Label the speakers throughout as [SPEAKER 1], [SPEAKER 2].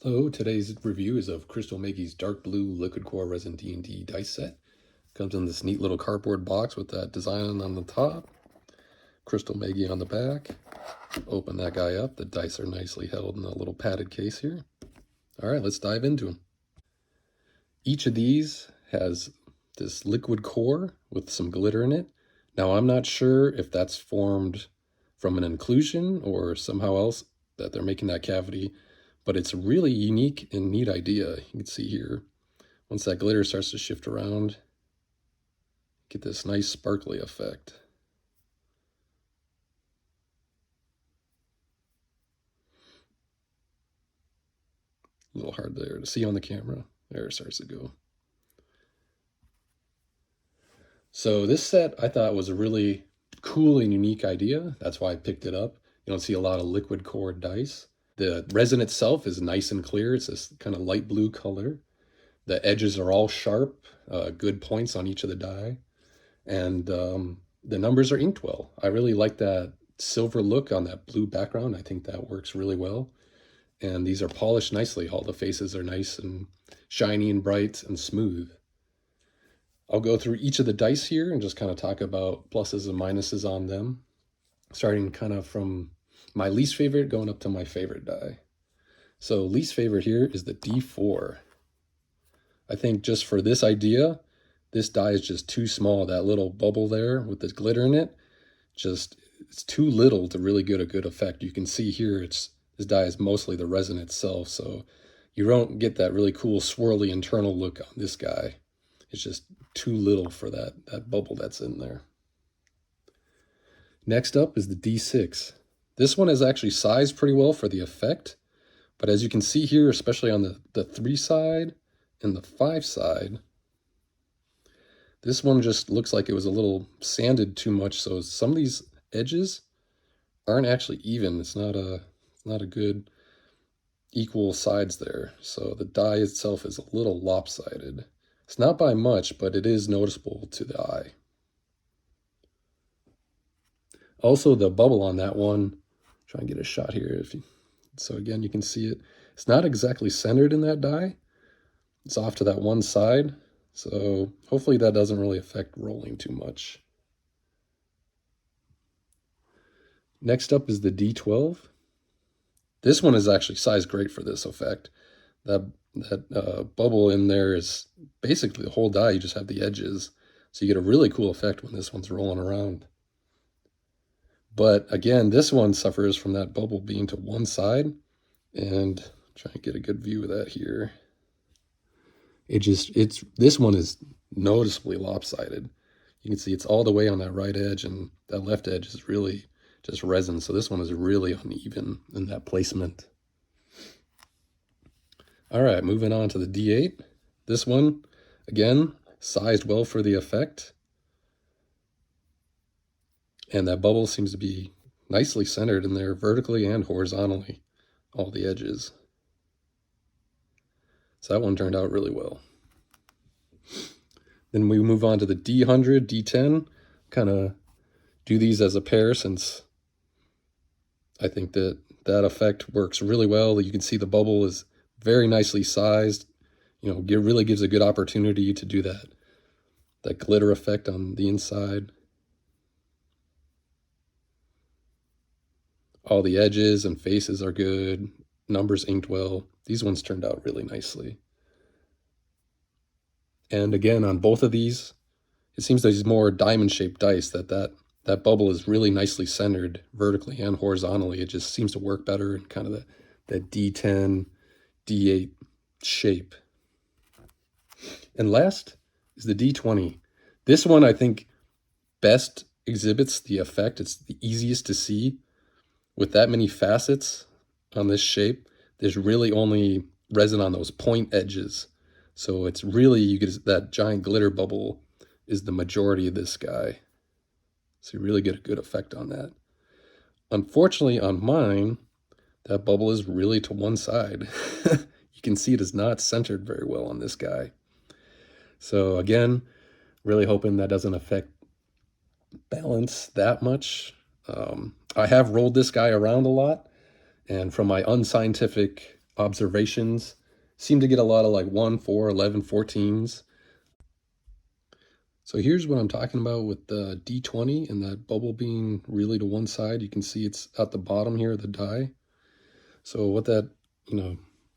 [SPEAKER 1] Hello, today's review is of Crystal Maggie's Dark Blue Liquid Core Resin D&D dice set. Comes in this neat little cardboard box with that design on the top. Crystal Maggie on the back. Open that guy up. The dice are nicely held in a little padded case here. Alright, let's dive into them. Each of these has this liquid core with some glitter in it. Now I'm not sure if that's formed from an inclusion or somehow else that they're making that cavity. But it's a really unique and neat idea. You can see here, once that glitter starts to shift around, get this nice sparkly effect. A little hard there to see on the camera. There it starts to go. So this set I thought was a really cool and unique idea. That's why I picked it up. You don't see a lot of liquid core dice. The resin itself is nice and clear. It's this kind of light blue color. The edges are all sharp, good points on each of the die. And the numbers are inked well. I really like that silver look on that blue background. I think that works really well. And these are polished nicely. All the faces are nice and shiny and bright and smooth. I'll go through each of the dice here and just kind of talk about pluses and minuses on them, starting kind of from my least favorite going up to my favorite die. So least favorite here is the D4. I think just for this idea, this die is just too small. That little bubble there with the glitter in it, it's too little to really get a good effect. You can see here, this die is mostly the resin itself, so you don't get that really cool swirly internal look on this guy. It's just too little for that bubble that's in there. Next up is the D6. This one is actually sized pretty well for the effect, but as you can see here, especially on the 3 side and the 5 side, this one just looks like it was a little sanded too much, so some of these edges aren't actually even. It's not a good equal sides there, so the die itself is a little lopsided. It's not by much, but it is noticeable to the eye. Also, the bubble on that one, try and get a shot here. So again, you can see it. It's not exactly centered in that die. It's off to that one side. So hopefully that doesn't really affect rolling too much. Next up is the D12. This one is actually sized great for this effect. That bubble in there is basically the whole die. You just have the edges. So you get a really cool effect when this one's rolling around. But again, this one suffers from that bubble being to one side, and try and get a good view of that here. This one is noticeably lopsided. You can see it's all the way on that right edge, and that left edge is really just resin. So this one is really uneven in that placement. All right, moving on to the D8. This one, again, sized well for the effect. And that bubble seems to be nicely centered in there vertically and horizontally, all the edges. So that one turned out really well. Then we move on to the D100, D10. Kind of do these as a pair since I think that effect works really well. You can see the bubble is very nicely sized. You know, it really gives a good opportunity to do that glitter effect on the inside. All the edges and faces are good. Numbers inked well. These ones turned out really nicely. And again, on both of these, it seems these more diamond-shaped dice that bubble is really nicely centered vertically and horizontally. It just seems to work better in kind of that D10, D8 shape. And last is the D20. This one, I think, best exhibits the effect. It's the easiest to see. With that many facets on this shape, there's really only resin on those point edges. So it's really, you get that giant glitter bubble is the majority of this guy. So you really get a good effect on that. Unfortunately, on mine, that bubble is really to one side. You can see it is not centered very well on this guy. So again, really hoping that doesn't affect balance that much. I have rolled this guy around a lot, and from my unscientific observations. Seem to get a lot of like 1, 4, 11, 14s. So here's what I'm talking about with the D20 and that bubble being really to one side. You can see it's at the bottom here of the die. So what that,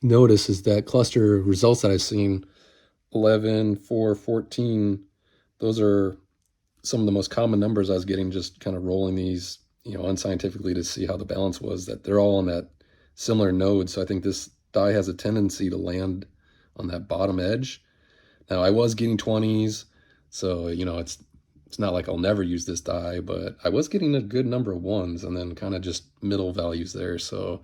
[SPEAKER 1] notice is that cluster results that I've seen, 11, 4, 14, those are some of the most common numbers I was getting just kind of rolling these, unscientifically to see how the balance was, that they're all on that similar node. So I think this die has a tendency to land on that bottom edge. Now I was getting 20s, so it's not like I'll never use this die, but I was getting a good number of ones and then kind of just middle values there. So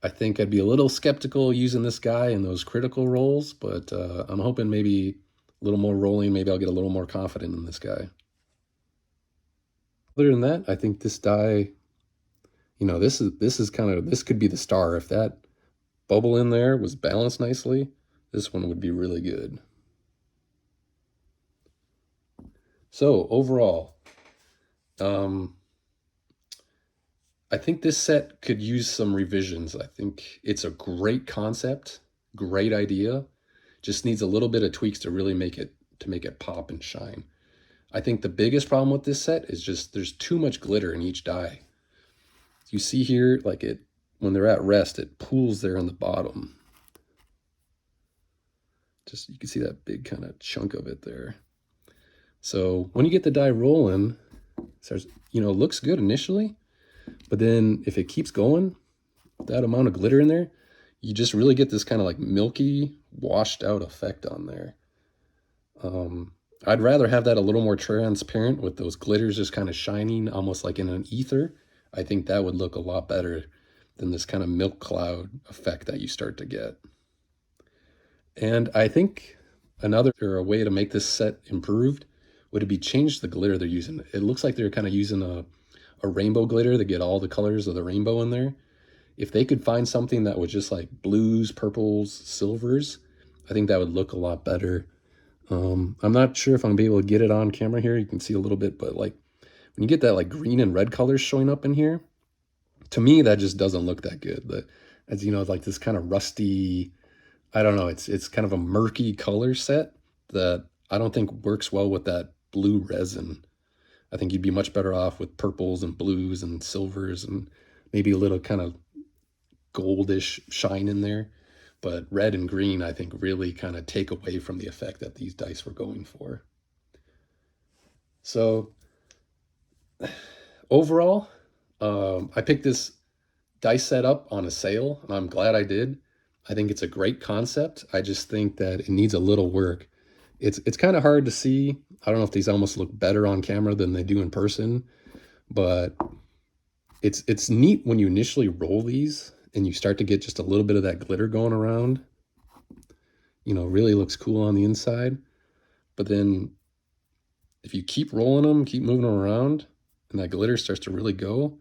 [SPEAKER 1] I think I'd be a little skeptical using this guy in those critical rolls, but I'm hoping maybe a little more rolling, maybe I'll get a little more confident in this guy. Other than that, I think this die, this could be the star. If that bubble in there was balanced nicely, this one would be really good. So overall, I think this set could use some revisions. I think it's a great concept, great idea. Just needs a little bit of tweaks to really make it pop and shine. I think the biggest problem with this set is just there's too much glitter in each die. You see here, like when they're at rest, it pools there in the bottom. Just you can see that big kind of chunk of it there. So when you get the die rolling, it looks good initially, but then if it keeps going, that amount of glitter in there, you just really get this kind of like milky, washed out effect on there. I'd rather have that a little more transparent with those glitters just kind of shining almost like in an ether. I think that would look a lot better than this kind of milk cloud effect that you start to get. And I think a way to make this set improved would be change the glitter they're using. It looks like they're kind of using a rainbow glitter to get all the colors of the rainbow in there. If they could find something that was just like blues, purples, silvers, I think that would look a lot better. I'm not sure if I'm gonna be able to get it on camera here. You can see a little bit, but like when you get that like green and red colors showing up in here, to me that just doesn't look that good. But as like this kind of rusty, I don't know, it's kind of a murky color set that I don't think works well with that blue resin. I think you'd be much better off with purples and blues and silvers and maybe a little kind of goldish shine in there. But red and green, I think, really kind of take away from the effect that these dice were going for. So overall, I picked this dice set up on a sale, and I'm glad I did. I think it's a great concept. I just think that it needs a little work. It's kind of hard to see. I don't know if these almost look better on camera than they do in person, but it's neat when you initially roll these and you start to get just a little bit of that glitter going around. Really looks cool on the inside. But then if you keep rolling them, keep moving them around, and that glitter starts to really go,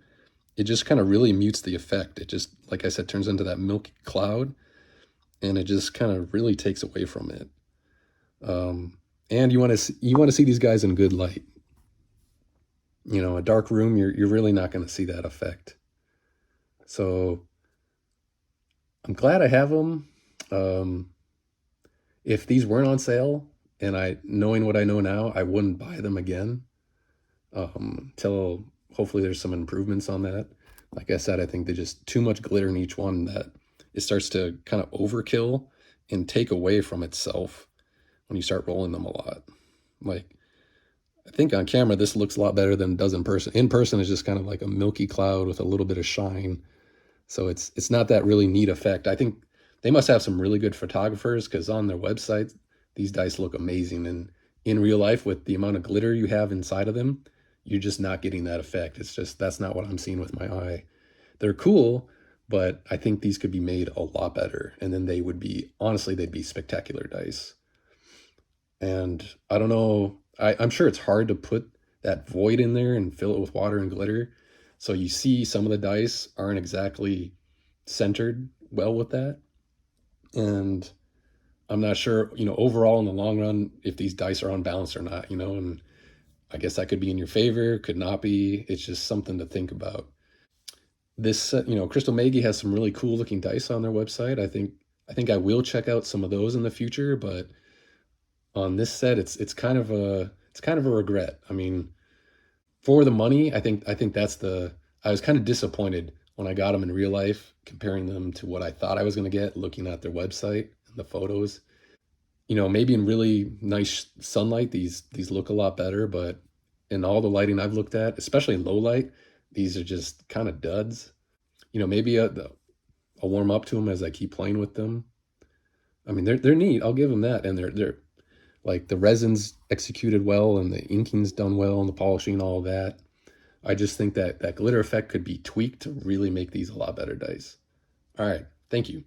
[SPEAKER 1] it just kind of really mutes the effect. It just, like I said, turns into that milky cloud, and it just kind of really takes away from it. And you want to see these guys in good light. A dark room, you're really not going to see that effect. So I'm glad I have them. If these weren't on sale, and knowing what I know now, I wouldn't buy them again. Till hopefully there's some improvements on that. Like I said, I think there's just too much glitter in each one that it starts to kind of overkill and take away from itself when you start rolling them a lot. Like, I think on camera this looks a lot better than it does in person. In person it's just kind of like a milky cloud with a little bit of shine. So it's not that really neat effect. I think they must have some really good photographers, because on their website these dice look amazing, and in real life with the amount of glitter you have inside of them, you're just not getting that effect. It's just, that's not what I'm seeing with my eye. They're cool, but I think these could be made a lot better, and then they would be, honestly, they'd be spectacular dice. And I don't know, I'm sure it's hard to put that void in there and fill it with water and glitter. So you see some of the dice aren't exactly centered well with that. And I'm not sure, overall in the long run, if these dice are unbalanced or not, and I guess that could be in your favor, could not be. It's just something to think about. This set, Crystal Maggie has some really cool looking dice on their website. I think I will check out some of those in the future, but on this set, it's kind of a regret. I mean, for the money, I think that's the I was kind of disappointed when I got them in real life, comparing them to what I thought I was going to get looking at their website and the photos. Maybe in really nice sunlight, these look a lot better, but in all the lighting I've looked at, especially in low light, these are just kind of duds. Maybe I'll warm up to them as I keep playing with them. I mean, they're neat. I'll give them that, and they're like the resin's executed well, and the inking's done well, and the polishing, all of that. I just think that glitter effect could be tweaked to really make these a lot better dice. All right, thank you.